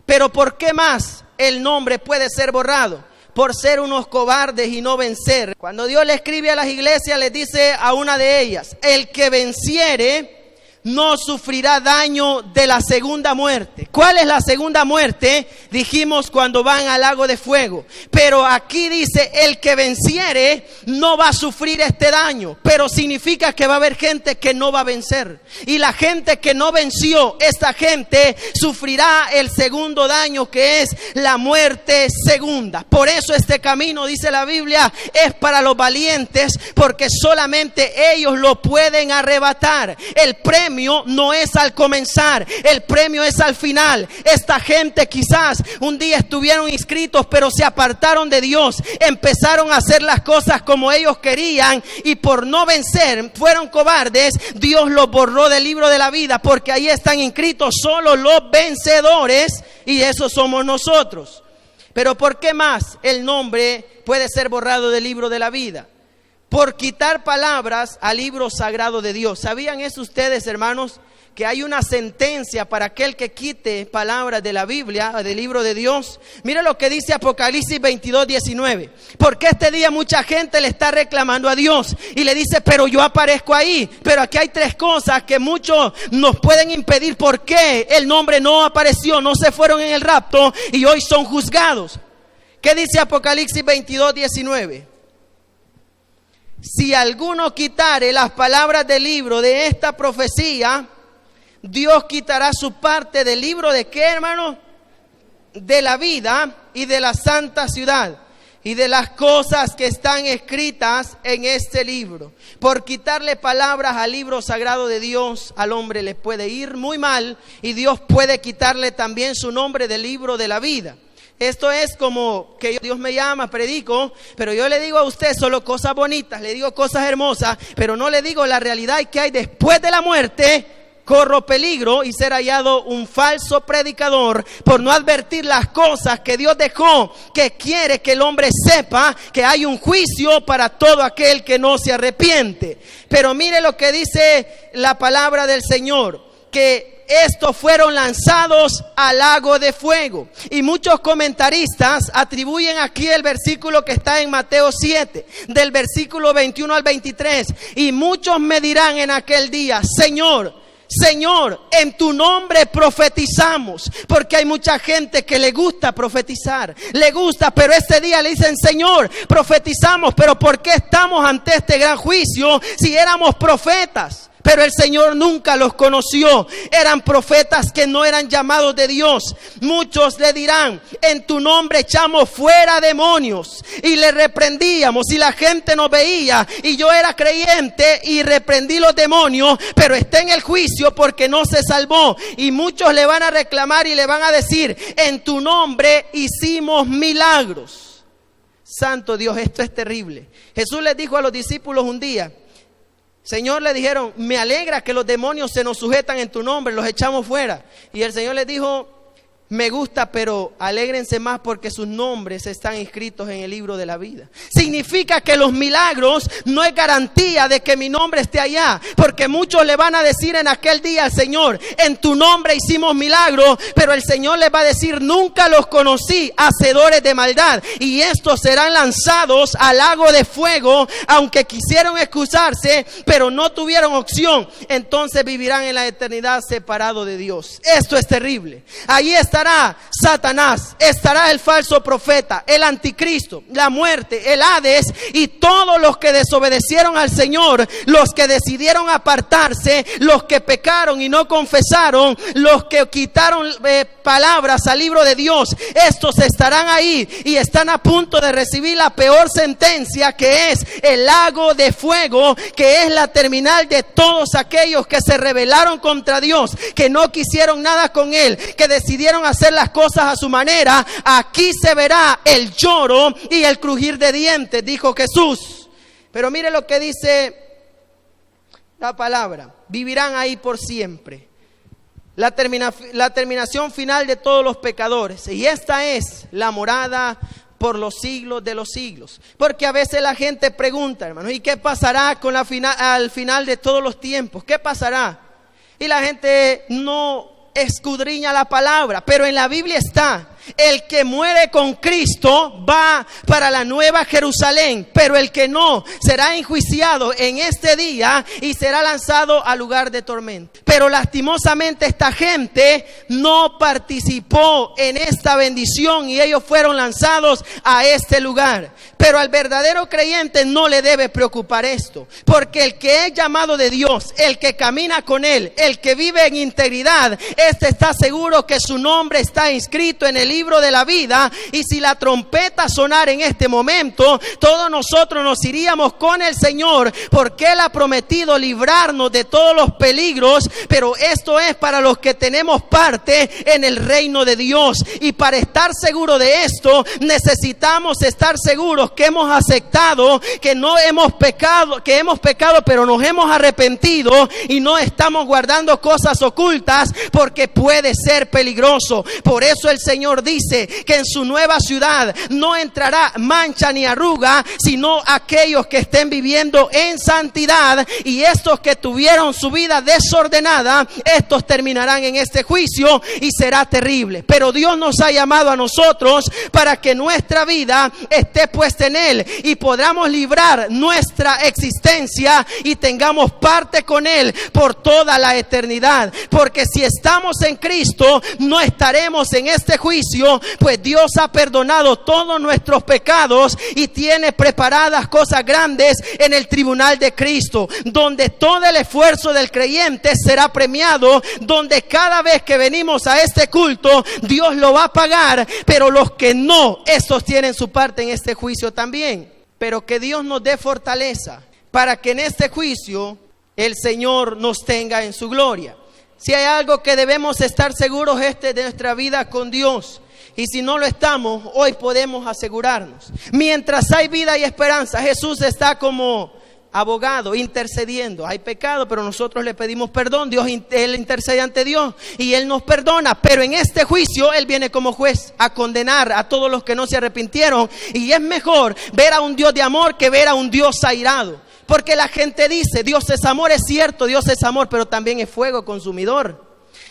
Pero ¿por qué más el nombre puede ser borrado? Por ser unos cobardes y no vencer. Cuando Dios le escribe a las iglesias, les dice a una de ellas: el que venciere no sufrirá daño de la segunda muerte. ¿Cuál es la segunda muerte? Dijimos cuando van al lago de fuego. Pero aquí dice: el que venciere no va a sufrir este daño. Pero significa que va a haber gente que no va a vencer. Y la gente que no venció, esta gente sufrirá el segundo daño, que es la muerte segunda. Por eso este camino, dice la Biblia, es para los valientes, porque solamente ellos lo pueden arrebatar. El premio no es al comenzar, el premio es al final. Esta gente quizás un día estuvieron inscritos, pero se apartaron de Dios, empezaron a hacer las cosas como ellos querían, y por no vencer fueron cobardes. Dios los borró del libro de la vida, porque ahí están inscritos solo los vencedores, y esos somos nosotros. Pero ¿por qué más el nombre puede ser borrado del libro de la vida? Por quitar palabras al libro sagrado de Dios. ¿Sabían eso ustedes, hermanos? Que hay una sentencia para aquel que quite palabras de la Biblia, del libro de Dios. Mira lo que dice Apocalipsis 22, 19. Porque este día mucha gente le está reclamando a Dios y le dice: pero yo aparezco ahí. Pero aquí hay tres cosas que muchos nos pueden impedir. ¿Por qué el nombre no apareció? No se fueron en el rapto y hoy son juzgados. ¿Qué dice Apocalipsis 22, 19? Si alguno quitare las palabras del libro de esta profecía, Dios quitará su parte del libro de ¿qué, hermano? De la vida y de la santa ciudad y de las cosas que están escritas en este libro. Por quitarle palabras al libro sagrado de Dios, al hombre le puede ir muy mal, y Dios puede quitarle también su nombre del libro de la vida. Esto es como que Dios me llama, predico, pero yo le digo a usted solo cosas bonitas, le digo cosas hermosas, pero no le digo la realidad que hay después de la muerte. Corro peligro y ser hallado un falso predicador por no advertir las cosas que Dios dejó, que quiere que el hombre sepa que hay un juicio para todo aquel que no se arrepiente. Pero mire lo que dice la palabra del Señor, que estos fueron lanzados al lago de fuego. Y muchos comentaristas atribuyen aquí el versículo que está en Mateo 7, del versículo 21 al 23. Y muchos me dirán en aquel día: Señor, Señor, en tu nombre profetizamos. Porque hay mucha gente que le gusta profetizar, le gusta, pero este día le dicen: Señor, profetizamos, pero ¿por qué estamos ante este gran juicio si éramos profetas? Pero el Señor nunca los conoció. Eran profetas que no eran llamados de Dios. Muchos le dirán: en tu nombre echamos fuera demonios y le reprendíamos y la gente nos veía, y yo era creyente y reprendí los demonios, pero está en el juicio porque no se salvó. Y muchos le van a reclamar y le van a decir: en tu nombre hicimos milagros. Santo Dios, esto es terrible. Jesús les dijo a los discípulos un día: Señor, le dijeron, me alegra que los demonios se nos sujetan en tu nombre, los echamos fuera. Y el Señor les dijo: me gusta, pero alégrense más porque sus nombres están inscritos en el libro de la vida. Significa que los milagros no es garantía de que mi nombre esté allá, porque muchos le van a decir en aquel día al Señor: en tu nombre hicimos milagros, pero el Señor les va a decir: nunca los conocí, hacedores de maldad. Y estos serán lanzados al lago de fuego, aunque quisieron excusarse, pero no tuvieron opción. Entonces vivirán en la eternidad separados de Dios. Esto es terrible. Allí estará Satanás, estará el falso profeta, el anticristo, la muerte, el Hades y todos los que desobedecieron al Señor, los que decidieron apartarse, los que pecaron y no confesaron, los que quitaron palabras al libro de Dios. Estos estarán ahí y están a punto de recibir la peor sentencia, que es el lago de fuego, que es la terminal de todos aquellos que se rebelaron contra Dios, que no quisieron nada con Él, que decidieron hacer las cosas a su manera. Aquí se verá el lloro y el crujir de dientes, dijo Jesús. Pero mire lo que dice la palabra: vivirán ahí por siempre. La terminación final de todos los pecadores. Y esta es la morada por los siglos de los siglos. Porque a veces la gente pregunta, hermano, ¿y qué pasará con al final de todos los tiempos? ¿Qué pasará? Y la gente no escudriña la palabra, pero en la Biblia está: el que muere con Cristo va para la nueva Jerusalén, pero el que no será enjuiciado en este día y será lanzado al lugar de tormento. Pero lastimosamente esta gente no participó en esta bendición y ellos fueron lanzados a este lugar. Pero al verdadero creyente no le debe preocupar esto, porque el que es llamado de Dios, el que camina con Él, el que vive en integridad, este está seguro que su nombre está inscrito en el libro de la vida. Y si la trompeta sonara en este momento, todos nosotros nos iríamos con el Señor, porque Él ha prometido librarnos de todos los peligros. Pero esto es para los que tenemos parte en el reino de Dios. Y para estar seguro de esto, necesitamos estar seguros que hemos aceptado, que no hemos pecado, que hemos pecado, pero nos hemos arrepentido y no estamos guardando cosas ocultas, porque puede ser peligroso. Por eso el Señor dice que en su nueva ciudad no entrará mancha ni arruga, sino aquellos que estén viviendo en santidad. Y estos que tuvieron su vida desordenada, estos terminarán en este juicio y será terrible. Pero Dios nos ha llamado a nosotros para que nuestra vida esté puesta en Él y podamos librar nuestra existencia y tengamos parte con Él por toda la eternidad. Porque si estamos en Cristo, no estaremos en este juicio, pues Dios ha perdonado todos nuestros pecados y tiene preparadas cosas grandes en el tribunal de Cristo, donde todo el esfuerzo del creyente será premiado, donde cada vez que venimos a este culto, Dios lo va a pagar. Pero los que no, estos tienen su parte en este juicio también. Pero que Dios nos dé fortaleza para que en este juicio el Señor nos tenga en su gloria. Si hay algo que debemos estar seguros, de nuestra vida con Dios. Y si no lo estamos, hoy podemos asegurarnos. Mientras hay vida y esperanza, Jesús está como abogado, intercediendo. Hay pecado, pero nosotros le pedimos perdón. Él intercede ante Dios y Él nos perdona. Pero en este juicio Él viene como juez a condenar a todos los que no se arrepintieron. Y es mejor ver a un Dios de amor que ver a un Dios airado. Porque la gente dice: Dios es amor. Es cierto, Dios es amor, pero también es fuego consumidor.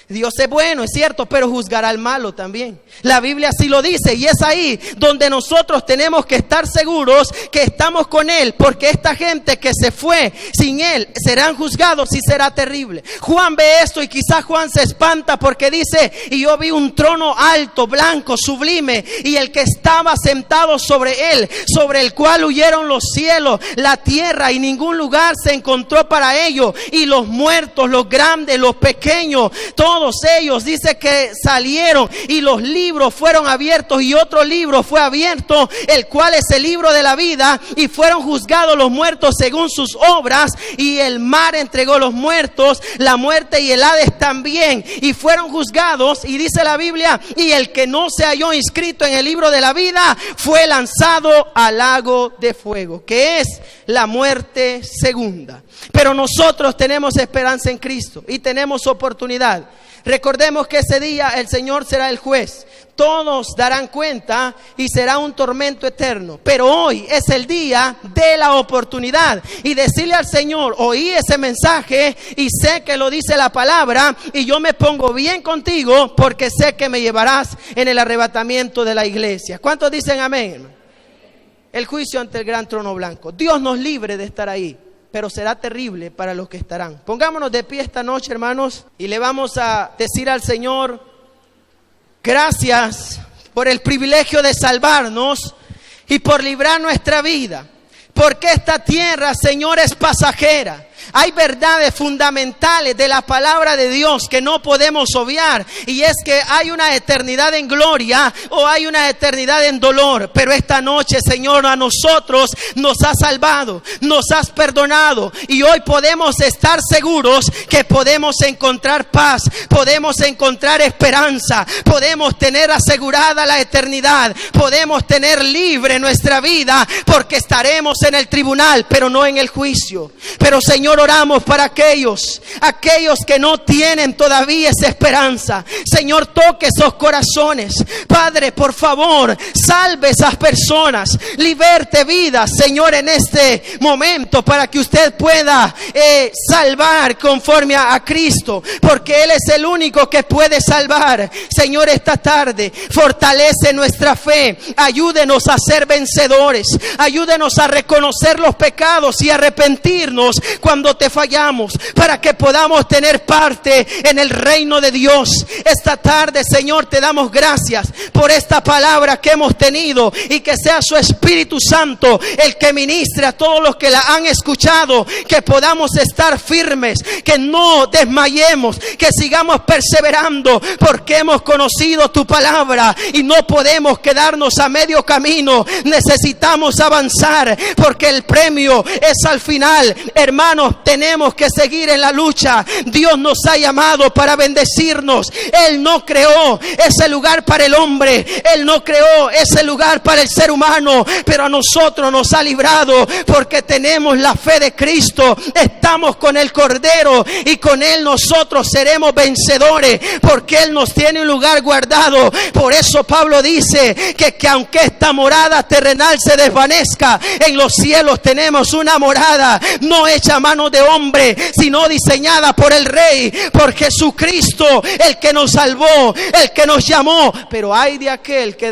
Dios es bueno, es cierto, pero juzgará al malo también. La Biblia así lo dice, y es ahí donde nosotros tenemos que estar seguros que estamos con Él, porque esta gente que se fue sin Él serán juzgados y será terrible. Juan ve esto y quizás Juan se espanta porque dice: y yo vi un trono alto, blanco, sublime, y el que estaba sentado sobre él, sobre el cual huyeron los cielos, la tierra, y ningún lugar se encontró para ellos. Y los muertos, los grandes, los pequeños, todos ellos, dice que salieron, y los libros fueron abiertos, y otro libro fue abierto, el cual es el libro de la vida, y fueron juzgados los muertos según sus obras, y el mar entregó los muertos, la muerte y el Hades también, y fueron juzgados. Y dice la Biblia: y el que no se halló inscrito en el libro de la vida fue lanzado al lago de fuego, que es la muerte segunda. Pero nosotros tenemos esperanza en Cristo y tenemos oportunidad Recordemos que ese día el Señor será el juez. Todos darán cuenta y será un tormento eterno. Pero hoy es el día de la oportunidad. Y decirle al Señor, oí ese mensaje y sé que lo dice la palabra. Y yo me pongo bien contigo porque sé que me llevarás en el arrebatamiento de la iglesia. ¿Cuántos dicen amén? El juicio ante el gran trono blanco. Dios nos libre de estar ahí, pero será terrible para los que estarán. Pongámonos de pie esta noche, hermanos, y le vamos a decir al Señor: gracias por el privilegio de salvarnos y por librar nuestra vida. Porque esta tierra, Señor, es pasajera. Hay verdades fundamentales de la palabra de Dios que no podemos obviar. Y es que hay una eternidad en gloria o hay una eternidad en dolor. Pero esta noche, Señor, a nosotros nos has salvado, nos has perdonado. Y hoy podemos estar seguros que podemos encontrar paz, podemos encontrar esperanza, podemos tener asegurada la eternidad, podemos tener libre nuestra vida, porque estaremos en el tribunal, pero no en el juicio. Pero, Señor, oramos para aquellos que no tienen todavía esa esperanza. Señor, toque esos corazones. Padre, por favor, salve esas personas, liberte vidas, Señor, en este momento, para que usted pueda salvar conforme a Cristo, porque Él es el único que puede salvar. Señor, esta tarde fortalece nuestra fe, ayúdenos a ser vencedores, ayúdenos a reconocer los pecados y arrepentirnos cuando te fallamos, para que podamos tener parte en el reino de Dios. Esta tarde, Señor, te damos gracias por esta palabra que hemos tenido, y que sea su Espíritu Santo el que ministre a todos los que la han escuchado, que podamos estar firmes, que no desmayemos, que sigamos perseverando, porque hemos conocido tu palabra y no podemos quedarnos a medio camino. Necesitamos avanzar, porque el premio es al final. Hermanos, tenemos que seguir en la lucha. Dios nos ha llamado para bendecirnos. Él no creó ese lugar para el hombre, Él no creó ese lugar para el ser humano, pero a nosotros nos ha librado, porque tenemos la fe de Cristo, estamos con el Cordero y con Él nosotros seremos vencedores, porque Él nos tiene un lugar guardado. Por eso Pablo dice que aunque esta morada terrenal se desvanezca, en los cielos tenemos una morada no hecha a mano de hombre, sino diseñada por el Rey, por Jesucristo, el que nos salvó, el que nos llamó. Pero hay de aquel que